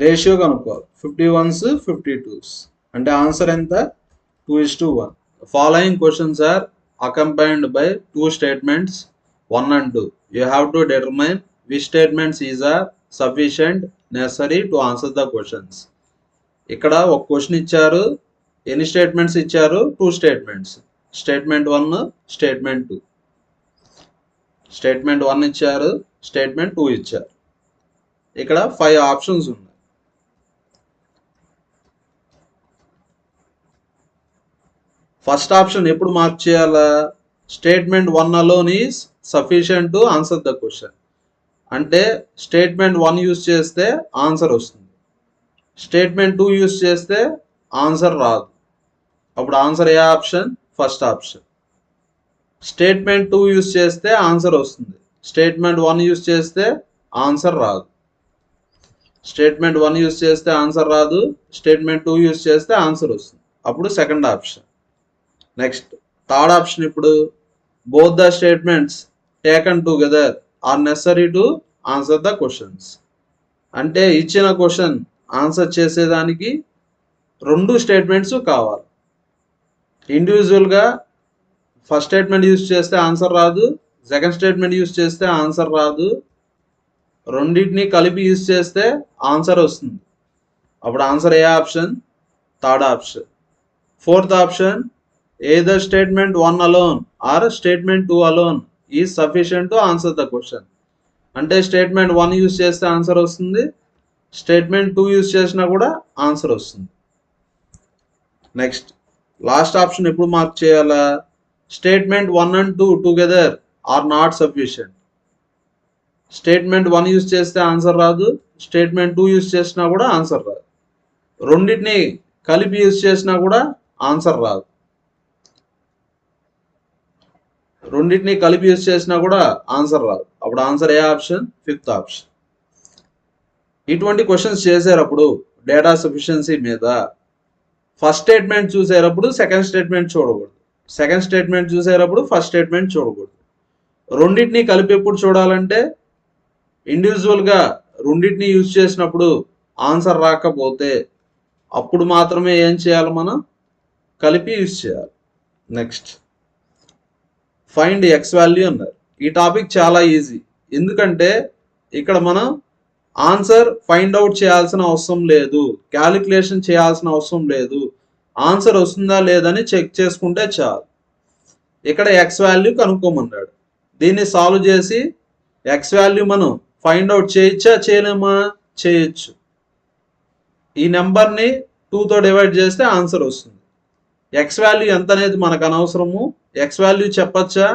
రేషియో కనుక్కోవాలి. 51s 52s అంటే ఆన్సర్ ఎంత? 2:1. Following questions are accompanied by two statements 1 and 2. You have to determine which statements is are sufficient necessary to answer the questions. ఇక్కడ ఒక క్వశ్చన్ ఇచ్చారు, ఎన్ని స్టేట్మెంట్స్ ఇచ్చారు? 2 స్టేట్మెంట్స్. Statement 1, statement 2. స్టేట్మెంట్ 1 ఇచ్చారు, statement 2 ఇచ్చారు. ఇక్కడ 5 ఆప్షన్స్ ఉన్నాయి. ఫస్ట్ ఆప్షన్ ఎప్పుడు మార్క్ చేయాలా? Statement 1 alone is sufficient to answer the question. అంటే స్టేట్మెంట్ 1 యూజ్ చేస్తే ఆన్సర్ వస్తుంది. స్టేట్మెంట్ 2 యూజ్ చేస్తే ఆన్సర్ రాదు. అప్పుడు ఆన్సర్ ఏ option? First option. Statement 2 use చేస్తే ఆన్సర్ వస్తుంది. స్టేట్మెంట్ 1 యూజ్ చేస్తే ఆన్సర్ రాదు. స్టేట్మెంట్ 1 యూజ్ చేస్తే ఆన్సర్ రాదు. స్టేట్మెంట్ 2 యూజ్ చేస్తే ఆన్సర్ వస్తుంది. అప్పుడు second option. Next third option. ఇప్పుడు both the statements taken together are necessary to answer the questions. అంటే ఇచ్చిన క్వశ్చన్ ఆన్సర్ చేసేదానికి 2 స్టేట్మెంట్స్ కావాలి. ఇండివిజువల్గా ఫస్ట్ స్టేట్మెంట్ యూజ్ చేస్తే ఆన్సర్ రాదు, సెకండ్ స్టేట్మెంట్ యూజ్ చేస్తే ఆన్సర్ రాదు. రెండింటిని కలిపి యూజ్ చేస్తే ఆన్సర్ వస్తుంది. అప్పుడు ఆన్సర్ ఏ option? Third option. Fourth option, either statement 1 alone or statement 2 alone is sufficient to answer the question. అంటే స్టేట్మెంట్ 1 యూజ్ చేస్తే ఆన్సర్ వస్తుంది, స్టేట్మెంట్ 2 యూజ్ చేసినా కూడా ఆన్సర్ వస్తుంది. నెక్స్ట్ లాస్ట్ ఆప్షన్ ఎప్పుడు మార్క్ చేయాలా? Statement 1 and 2 together are not sufficient. Statement 1 use చేస్తే answer రాదు, స్టేట్మెంట్ 2 యూజ్ చేసినా కూడా ఆన్సర్ రాదు. రెండింటిని కలిపి యూజ్ చేసినా కూడా ఆన్సర్ రాదు. రెండింటిని కలిపి యూజ్ చేసినా కూడా ఆన్సర్ రాదు. అప్పుడు ఆన్సర్ ఏ ఆప్షన్? Fifth option. ఇటువంటి క్వశ్చన్స్ చేసేటప్పుడు డేటా సఫిషియన్సీ మీద ఫస్ట్ స్టేట్మెంట్ చూసేటప్పుడు సెకండ్ స్టేట్మెంట్ చూడకూడదు, సెకండ్ స్టేట్మెంట్ చూసేటప్పుడు ఫస్ట్ స్టేట్మెంట్ చూడకూడదు. రెండింటిని కలిపి ఎప్పుడు చూడాలంటే ఇండివిజువల్గా రెండింటిని యూజ్ చేసినప్పుడు ఆన్సర్ రాకపోతే అప్పుడు మాత్రమే ఏం చేయాలి? మనం కలిపి యూజ్ చేయాలి. నెక్స్ట్ ఫైండ్ ఎక్స్ వాల్యూ అన్నారు. ఈ టాపిక్ చాలా ఈజీ, ఎందుకంటే ఇక్కడ మనం ఆన్సర్ ఫైండ్ అవుట్ చేయాల్సిన అవసరం లేదు, క్యాలిక్యులేషన్ చేయాల్సిన అవసరం లేదు. ఆన్సర్ వస్తుందా లేదని చెక్ చేసుకుంటే చాలు. ఇక్కడ ఎక్స్ వాల్యూ కనుక్కోమన్నాడు. దీన్ని సాల్వ్ చేసి ఎక్స్ వాల్యూ మనం ఫైండ్ అవుట్ చేయొచ్చా చేయలేమా? చేయొచ్చు. ఈ నెంబర్ని 2తో డివైడ్ చేస్తే ఆన్సర్ వస్తుంది. ఎక్స్ వాల్యూ ఎంత అనేది మనకు అనవసరము. ఎక్స్ వాల్యూ చెప్పచ్చా?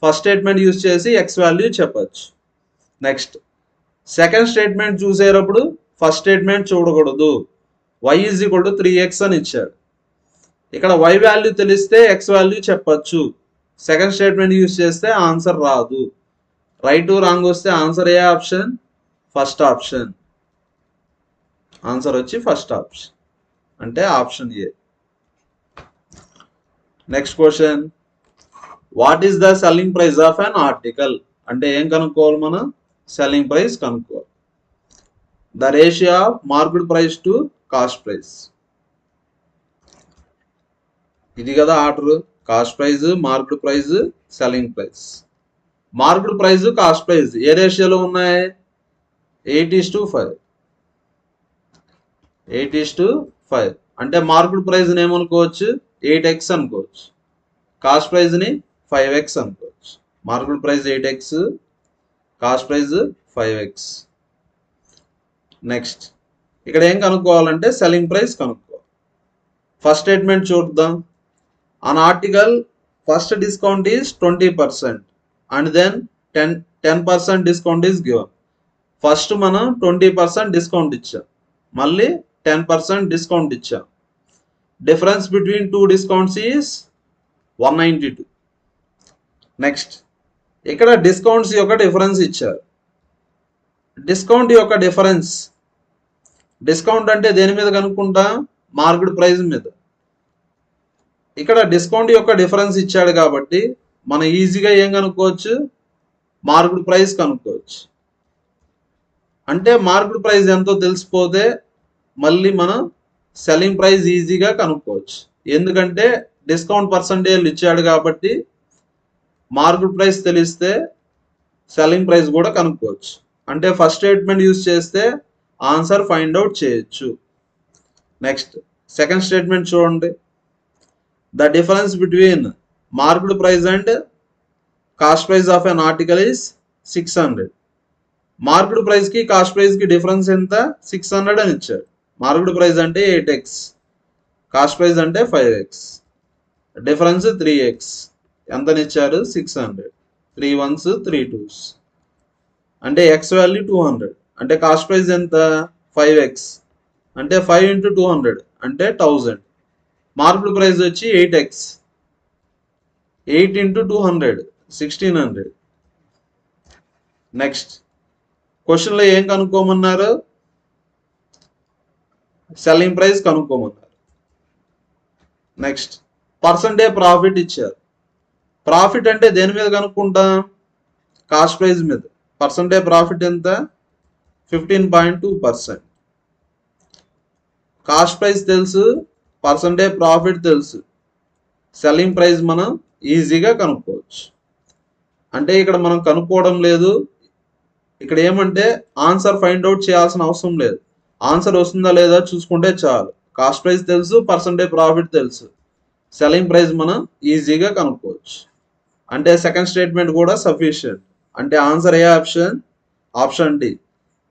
ఫస్ట్ స్టేట్మెంట్ యూజ్ చేసి ఎక్స్ వాల్యూ చెప్పచ్చు. నెక్స్ట్ సెకండ్ స్టేట్మెంట్ చూసేటప్పుడు ఫస్ట్ స్టేట్మెంట్ చూడకూడదు. y = 3x అని ఇచ్చాడు. ఇక్కడ y వాల్యూ తెలిస్తే ఎక్స్ వాల్యూ చెప్పచ్చు. సెకండ్ స్టేట్మెంట్ యూజ్ చేస్తే ఆన్సర్ రాదు. రైట్ రాంగ్ వస్తే ఆన్సర్ ఏ ఆప్షన్? First option. ఆన్సర్ వచ్చి ఫస్ట్ ఆప్షన్, అంటే option A. Next question, what is the selling price of an article? అంటే ఏం కనుక్కోవాలి మనం? సెల్లింగ్ ప్రైస్ కనుక్కోవాలి. The ratio of market price to cost price. ఇది కదా order. Cost price, market price, selling price. Market price, cost price ఏ రేషియోలో ఉన్నాయి? 8:5. 8:5. అంటే మార్కెట్ ప్రైస్ ఏమనుకోవచ్చు? 8x అనుకోవచ్చు. కాస్ట్ ప్రైస్ని 5x అనుకోవచ్చు. Market price 8x, cost price 5x. Next ఇక్కడ ఏం కనుక్కోవాలంటే సెల్లింగ్ ప్రైస్ కనుక్కోవాలి. ఫస్ట్ స్టేట్మెంట్ చూద్దాం. An article first discount is 20% and then 10% discount is given. First మనం 20% డిస్కౌంట్ ఇచ్చాం, మళ్ళీ 10% డిస్కౌంట్ ఇచ్చాం. Difference between 2 discounts is 192. Next ఇక్కడ డిస్కౌంట్స్ యొక్క డిఫరెన్స్ ఇచ్చారు. డిస్కౌంట్ యొక్క డిఫరెన్స్, డిస్కౌంట్ అంటే దేని మీద కనుక్కుంటాం? మార్కెట్ ప్రైస్ మీద. ఇక్కడ డిస్కౌంట్ యొక్క డిఫరెన్స్ ఇచ్చాడు కాబట్టి మనం ఈజీగా ఏం కనుక్కోవచ్చు? మార్కెట్ ప్రైస్ కనుక్కోవచ్చు. అంటే మార్కెట్ ప్రైస్ ఎంతో తెలిసిపోతే మళ్ళీ మనం సెల్లింగ్ ప్రైస్ ఈజీగా కనుక్కోవచ్చు. ఎందుకంటే డిస్కౌంట్ పర్సంటేజ్ ఇచ్చాడు కాబట్టి మార్కెట్ ప్రైస్ తెలిస్తే సెల్లింగ్ ప్రైస్ కూడా కనుక్కోవచ్చు. అంటే ఫస్ట్ స్టేట్మెంట్ యూజ్ చేస్తే ఆన్సర్ ఫైండ్ అవుట్ చేయొచ్చు. నెక్స్ట్ సెకండ్ స్టేట్మెంట్ చూడండి. The difference between market price and cost price of N article is 600. Market ప్రైస్కి కాస్ట్ ప్రైస్కి డిఫరెన్స్ ఎంత? 600 అని ఇచ్చాడు. మార్కెట్ ప్రైస్ అంటే 8x, కాస్ట్ ప్రైస్ అంటే 5x, డిఫరెన్స్ 3x. ఎంతని ఇచ్చారు? 600. 3 1s 3 2s అంటే x వాల్యూ 200. అంటే కాస్ట్ ప్రైస్ ఎంత? 5x అంటే 5 into 200 అంటే 1000. మార్కెట్ ప్రైస్ వచ్చి 8x, 8 into 200 1600. నెక్స్ట్ క్వశ్చన్లో ఏం కనుక్కోమన్నారు? సెల్లింగ్ ప్రైస్ కనుక్కోమన్నారు. నెక్స్ట్ పర్సంటేజ్ ప్రాఫిట్ ఇచ్చారు. ప్రాఫిట్ అంటే దేని మీద కనుక్కుంటాం? కాస్ట్ ప్రైస్ మీద. పర్సంటేజ్ ప్రాఫిట్ ఎంత? 15.2%. కాస్ట్ ప్రైస్ తెలుసు, పర్సంటేజ్ ప్రాఫిట్ తెలుసు, సెల్లింగ్ ప్రైస్ మనం ఈజీగా కనుక్కోవచ్చు. అంటే ఇక్కడ మనం కనుక్కోవడం లేదు. ఇక్కడ ఏమంటే ఆన్సర్ ఫైండ్ అవుట్ చేయాల్సిన అవసరం లేదు. ఆన్సర్ వస్తుందా లేదా చూసుకుంటే చాలు. కాస్ట్ ప్రైస్ తెలుసు, పర్సంటేజ్ ప్రాఫిట్ తెలుసు, సెల్లింగ్ ప్రైస్ మనం ఈజీగా కనుక్కోవచ్చు. అంటే సెకండ్ స్టేట్మెంట్ కూడా సఫిషియంట్. అంటే ఆన్సర్ ఏ ఆప్షన్? Option D.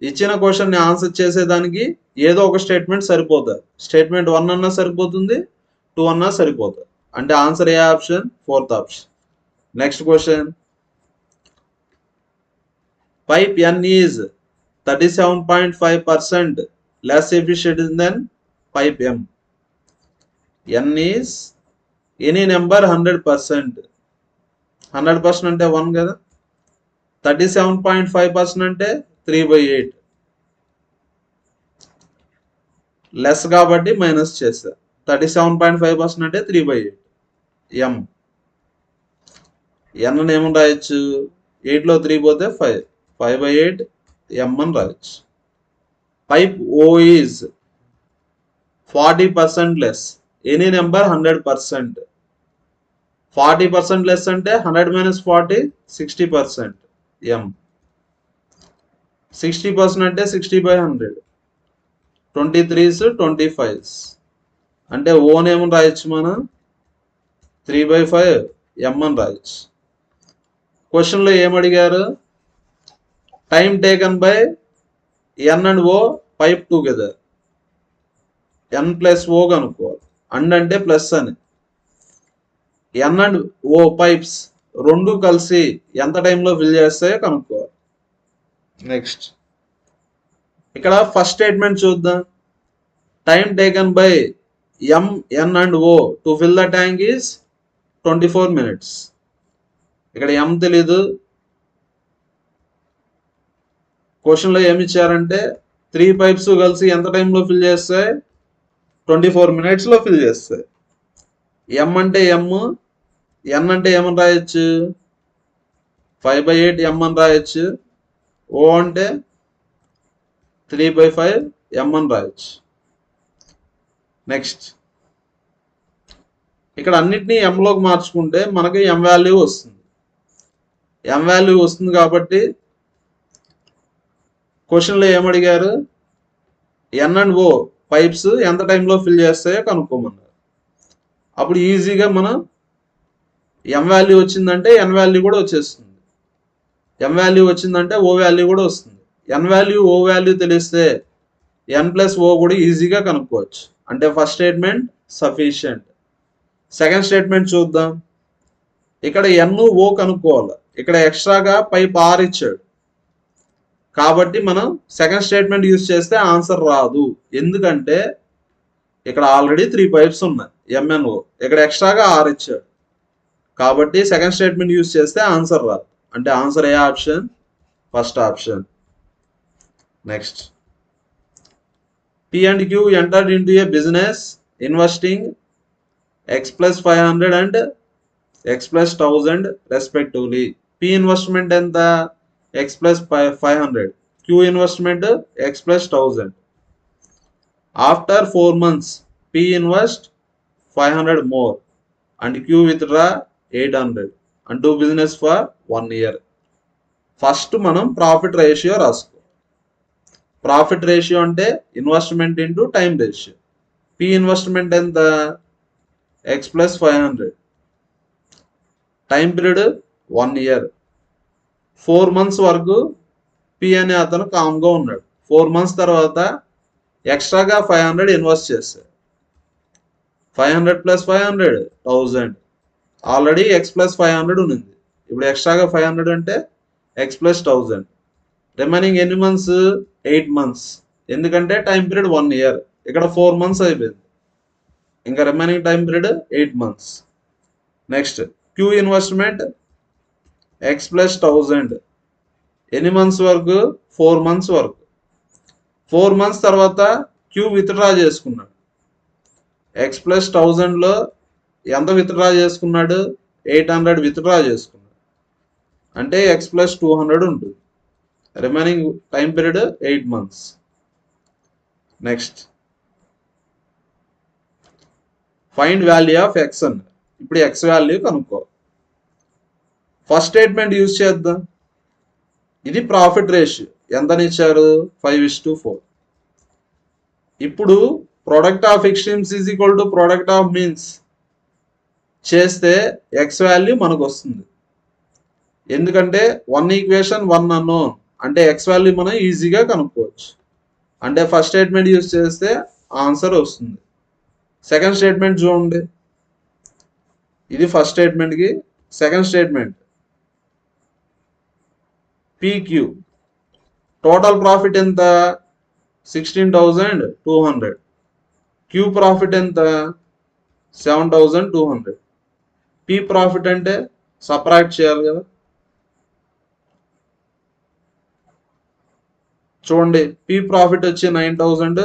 ఇచ్చిన క్వశ్చన్ని ఆన్సర్ చేసేదానికి ఏదో ఒక స్టేట్మెంట్ సరిపోతుంది. స్టేట్మెంట్ 1 అన్నా సరిపోతుంది, 2 అన్నా సరిపోతుంది. అంటే ఆన్సర్ ఏ option? Fourth option. Next question. Pipe N is 37.5% less efficient than pipe M. N is any number 100%. 100% అంటే 1 కదా. 37.5% అంటే 3/8. లెస్ కాబట్టి మైనస్ చేస్తా. 37.5% అంటే 3/8. M. N ఏమని రాయొచ్చు? 8లో 3 పోతే 5. 5/8 M అని రాయొచ్చు. Pipe O is 40% less. Any number 100%. 40% less అంటే 100 - 40 60%. M. 60% అంటే 60/100. 23s 25s అంటే O ఏమని రాయొచ్చు మనం? 3/5 M అని రాయొచ్చు. క్వశ్చన్లో ఏమడిగారు? Time taken by N and O pipe together. N + O కనుక్కోవాలి. అండ్ అంటే ప్లస్ అని. N and O పైప్స్ రెండు కలిసి ఎంత టైంలో ఫిల్ చేస్తాయో కనుక్కోవాలి. నెక్స్ట్ ఇక్కడ ఫస్ట్ స్టేట్మెంట్ చూద్దాం. Time taken by M, N and O to fill the tank is 24 minutes. ఇక్కడ M తెలీదు. క్వశ్చన్లో ఏమి ఇచ్చారంటే 3 పైప్స్ కలిసి ఎంత టైంలో ఫిల్ చేస్తాయి? 24 minutesలో ఫిల్ చేస్తాయి. M అంటే M, N అంటే ఏమని రాయొచ్చు? 5/8 M అని రాయొచ్చు. O అంటే 3/5 M అని రాయొచ్చు. నెక్స్ట్ ఇక్కడ అన్నిటినీ ఎంలోకి మార్చుకుంటే మనకి M వాల్యూ వస్తుంది. M వాల్యూ వస్తుంది కాబట్టి క్వశ్చన్లో ఏమడిగారు? N and O పైప్స్ ఎంత టైంలో ఫిల్ చేస్తాయో కనుక్కోమన్నారు. అప్పుడు ఈజీగా మనం M వాల్యూ వచ్చిందంటే N వాల్యూ కూడా వచ్చేస్తుంది. M వాల్యూ వచ్చిందంటే O వాల్యూ కూడా వస్తుంది. N వాల్యూ O వాల్యూ తెలిస్తే N + O కూడా ఈజీగా కనుక్కోవచ్చు. అంటే first statement sufficient. Second statement చూద్దాం. ఇక్కడ N O కనుక్కోవాలి. ఇక్కడ ఎక్స్ట్రాగా పైప్ R ఇచ్చాడు కాబట్టి మనం సెకండ్ స్టేట్మెంట్ యూజ్ చేస్తే ఆన్సర్ రాదు. ఎందుకంటే ఇక్కడ ఆల్రెడీ 3 పైప్స్ ఉన్నాయి MNO. ఇక్కడ ఎక్స్ట్రాగా R ఇచ్చాడు కాబట్టి సెకండ్ స్టేట్మెంట్ యూజ్ చేస్తే ఆన్సర్ రాదు. అంటే ఆన్సర్ ఏ option? First option. Next P and Q entered into a business investing X + 500 and X + 1000 respectively. P investment ఎంత X plus 500, Q investment X plus 1000. After 4 months P invest 500 more and Q withdraw 800 and do business for 1 year. First మనం profit ratio రాసుకో. Profit ratio అంటే investment into time ratio. P investment ఎంత X plus 500, time period 1 year. 4 months వరకు P అనే అతను కామ్గా ఉన్నాడు. 4 months తర్వాత ఎక్స్ట్రాగా 500 ఇన్వెస్ట్ చేశాడు. 500 ప్లస్ 500 1000. ఆల్రెడీ ఎక్స్ ప్లస్ 500 ఉంది. ఇప్పుడు ఎక్స్ట్రాగా 500 అంటే ఎక్స్ ప్లస్ 1000. రిమైనింగ్ ఎన్ని మంత్స్ 8 months, ఎందుకంటే టైం పీరియడ్ 1 year. ఇక్కడ 4 months అయిపోయింది, ఇంకా remaining time period 8 months. Next Q investment X plus 1000, ఎన్ని మంత్స్ వరకు 4 months వరకు. 4 months తర్వాత క్యూ విత్డ్రా చేసుకున్నాడు. ఎక్స్ ప్లస్ 1000లో ఎంత విత్డ్రా చేసుకున్నాడు 800 విత్డ్రా చేసుకున్నాడు, అంటే ఎక్స్ ప్లస్ 200 ఉంటుంది. Remaining time period 8 months. Next find value of x అన్న. ఇప్పుడు ఎక్స్ వాల్యూ కనుక్కో. ఫస్ట్ స్టేట్మెంట్ యూజ్ చేద్దాం. ఇది ప్రాఫిట్ రేషియో ఎంతని ఇచ్చారు 5:4. ఇప్పుడు product of extremes is equal to product of means చేస్తే ఎక్స్ వాల్యూ మనకు వస్తుంది. ఎందుకంటే 1 ఈక్వేషన్ 1 అన్నోన్, అంటే ఎక్స్ వాల్యూ మనం ఈజీగా కనుక్కోవచ్చు. అంటే ఫస్ట్ స్టేట్మెంట్ యూజ్ చేస్తే ఆన్సర్ వస్తుంది. సెకండ్ స్టేట్మెంట్ చూడండి, ఇది ఫస్ట్ స్టేట్మెంట్కి. Second statement PQ total profit ఎంత 16,200, క్యూ ప్రాఫిట్ ఎంత 7,200. పీ ప్రాఫిట్ అంటే సపరేట్ చేయాలి కదా. చూడండి, పీ ప్రాఫిట్ వచ్చి 9,000,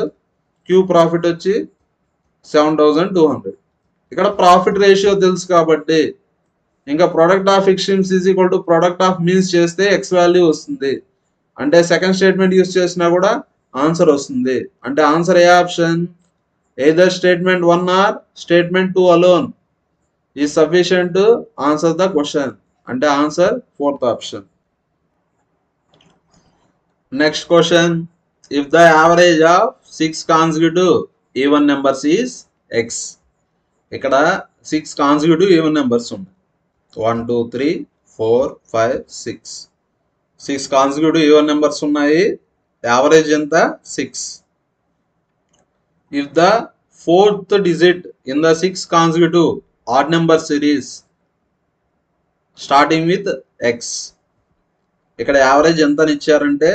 క్యూ ప్రాఫిట్ వచ్చి 7,200. ఇక్కడ ప్రాఫిట్ రేషియో తెలుసు కాబట్టి ఇంకా product of extremes is equal to product of means చేస్తే ఎక్స్ వాల్యూ వస్తుంది. అంటే సెకండ్ స్టేట్మెంట్ యూజ్ చేసినా కూడా ఆన్సర్ వస్తుంది. అంటే ఆన్సర్ ఏ option, either statement 1 or statement 2 alone is sufficient to answer the question. అంటే answer fourth option. Next question, if the average of 6 consecutive even numbers is x. ఇక్కడ 6 consecutive even numbers ఉన్నాయి. 1 2 3 4 5 6. 6 consecutive even numbers ఉన్నాయి. Average ఎంత 6. If the fourth digit in the 6 consecutive odd number series starting with x, ఇక్కడ average ఎంత అని ఇచ్చారంటే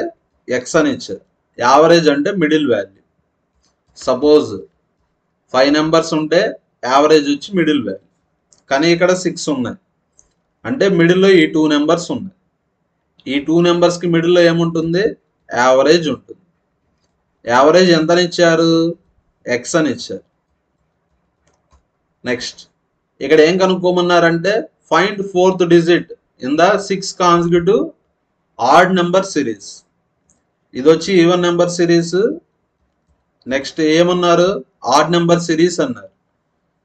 x అని ఇచ్చారు. యావరేజ్ అంటే మిడిల్ వాల్యూ. సపోజ్ 5 నెంబర్స్ ఉంటే యావరేజ్ వచ్చి మిడిల్ వాల్యూ, కానీ ఇక్కడ 6 ఉన్నాయి అంటే మిడిల్లో ఈ 2 నెంబర్స్ ఉన్నాయి. ఈ 2 నెంబర్స్కి మిడిల్లో ఏముంటుంది యావరేజ్ ఉంటుంది. యావరేజ్ ఎంత అని ఇచ్చారు ఎక్స్ అని ఇచ్చారు. నెక్స్ట్ ఇక్కడ ఏం కనుక్కోమన్నారంటే find fourth digit in the 6 consecutive odd number series. ఇది వచ్చి ఈవెన్ నెంబర్ సిరీస్. నెక్స్ట్ ఏమన్నారు ఆడ్ నెంబర్ సిరీస్ అన్నారు.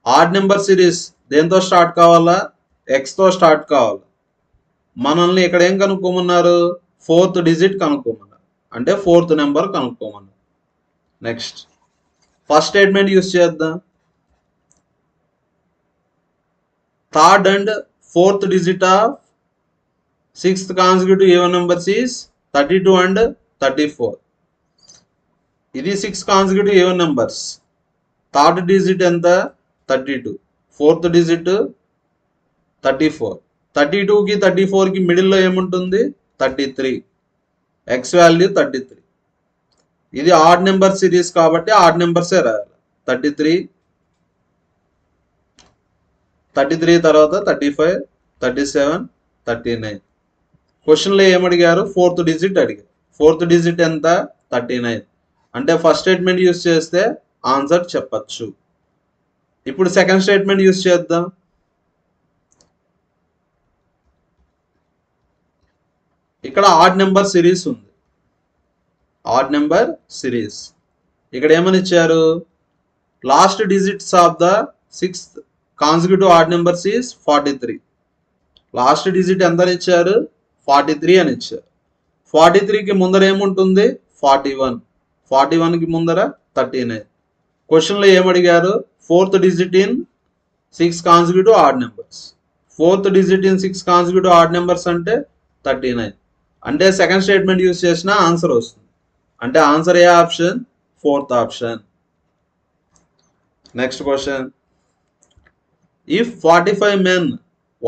ఆడ్ నెంబర్ సిరీస్ దేంతో స్టార్ట్ కావాలా ఎక్స్తో స్టార్ట్ కావాలా. మనల్ని ఇక్కడ ఏం కనుక్కోమన్నారు ఫోర్త్ డిజిట్ కనుక్కోమన్నారు, అంటే ఫోర్త్ నెంబర్ కనుక్కోమన్నారు. నెక్స్ట్ ఫస్ట్ స్టేట్మెంట్ యూజ్ చేద్దాం. Third and fourth digit of 6th consecutive even numbers is 32 and 34. ఇది 6 consecutive even numbers. Third digit ఎంత 32, ఫోర్త్ డిజిట్ 34. 32కి 34కి మిడిల్లో ఏముంటుంది 33, ఎక్స్ వాల్యూ 33. ఇది ఆడ్ నెంబర్ సిరీస్ కాబట్టి ఆడ్ నెంబర్సే రాయాలి. 33 తర్వాత 35, 37, 39. క్వశ్చన్లో ఏమడిగారు ఫోర్త్ డిజిట్ అడిగారు. ఫోర్త్ డిజిట్ ఎంత 39, అంటే ఫస్ట్ స్టేట్మెంట్ యూజ్ చేస్తే ఆన్సర్ చెప్పచ్చు. ఇప్పుడు సెకండ్ స్టేట్మెంట్ యూజ్ చేద్దాం. ఇక్కడ ఆడ్ నెంబర్ సిరీస్ ఉంది. ఆడ్ నెంబర్ సిరీస్ ఇక్కడ ఏమని ఇచ్చారు, last digits of the 6th consecutive odd numbers is 43. Last digit ఎంత అని ఇచ్చారు, 43 అని ఇచ్చారు. 43కి ముందర ఏముంటుంది, 41. 41కి ముందర 39. క్వశ్చన్లో ఏమడిగారు, 4th digit in 6 consecutive odd numbers. 4th digit in 6 consecutive odd numbers అంటే 39. అంటే సెకండ్ స్టేట్మెంట్ యూజ్ చేసిన ఆన్సర్ వస్తుంది. అంటే ఆన్సర్ ఏ option, 4th option. Next question, if 45 men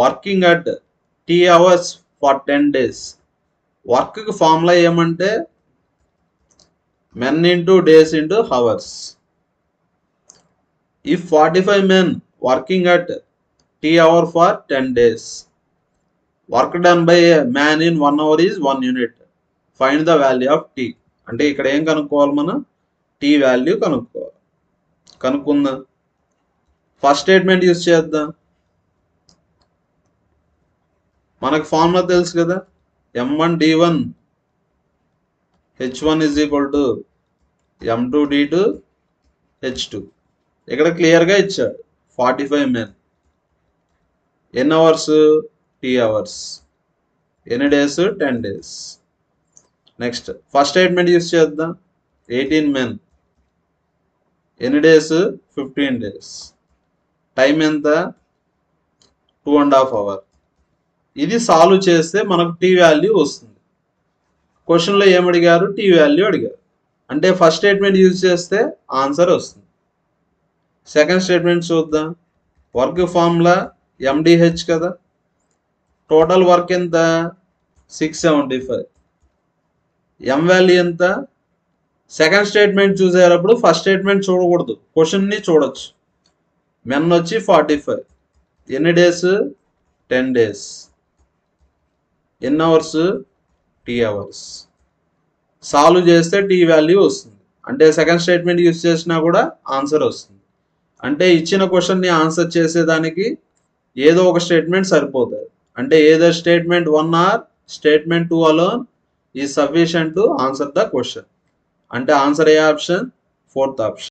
working at T hours for 10 days. వర్క్కి ఫార్ములా ఏమంటే men into days into hours. If 45 men working at T hour for 10 days, work done by a man in 1 hour is 1 unit. Find the value of T. అంటే ఇక్కడ ఏం కనుక్కోవాలి, మనం T value కనుక్కోవాలి. కనుక్కుందాం. First statement use చేద్దాం. మనకు formula తెలుసు కదా, M1 D1 H1 is equal to M2 D2 H2. ఇక్కడ క్లియర్గా ఇచ్చాడు 45 men. ఎన్ని అవర్స్, T hours. ఎన్ని days, 10 days. Next first statement use చేద్దాం. 18 men. ఎన్ని డేస్, 15 days. టైం ఎంత, 2.5 hours. ఇది సాల్వ్ చేస్తే మనకు T వాల్యూ వస్తుంది. క్వశ్చన్లో ఏమడిగారు, T వాల్యూ అడిగారు. అంటే ఫస్ట్ స్టేట్మెంట్ యూజ్ చేస్తే ఆన్సర్ వస్తుంది. సెకండ్ స్టేట్మెంట్ చూద్దాం. వర్క్ ఫార్ములా MDH కదా, టోటల్ వర్క్ ఎంత, 675. M వాల్యూ ఎంత. సెకండ్ స్టేట్మెంట్ చూసేటప్పుడు ఫస్ట్ స్టేట్మెంట్ చూడకూడదు, క్వశ్చన్ని చూడొచ్చు. మెన్ వచ్చి 45. ఎన్ని డేస్, 10 days. ఎన్ని అవర్స్, T hours. సాల్వ్ చేస్తే T వాల్యూ వస్తుంది. అంటే సెకండ్ స్టేట్మెంట్ యూజ్ చేసినా కూడా ఆన్సర్ వస్తుంది. అంటే ఇచ్చిన క్వశ్చన్ని ఆన్సర్ చేసేదానికి ఏదో ఒక స్టేట్మెంట్ సరిపోతుంది. అంటే ఏదో statement 1 or statement 2 alone is sufficient to answer the question. అంటే ఆన్సర్ ఏ ఆప్షన్, 4th ఆప్షన్.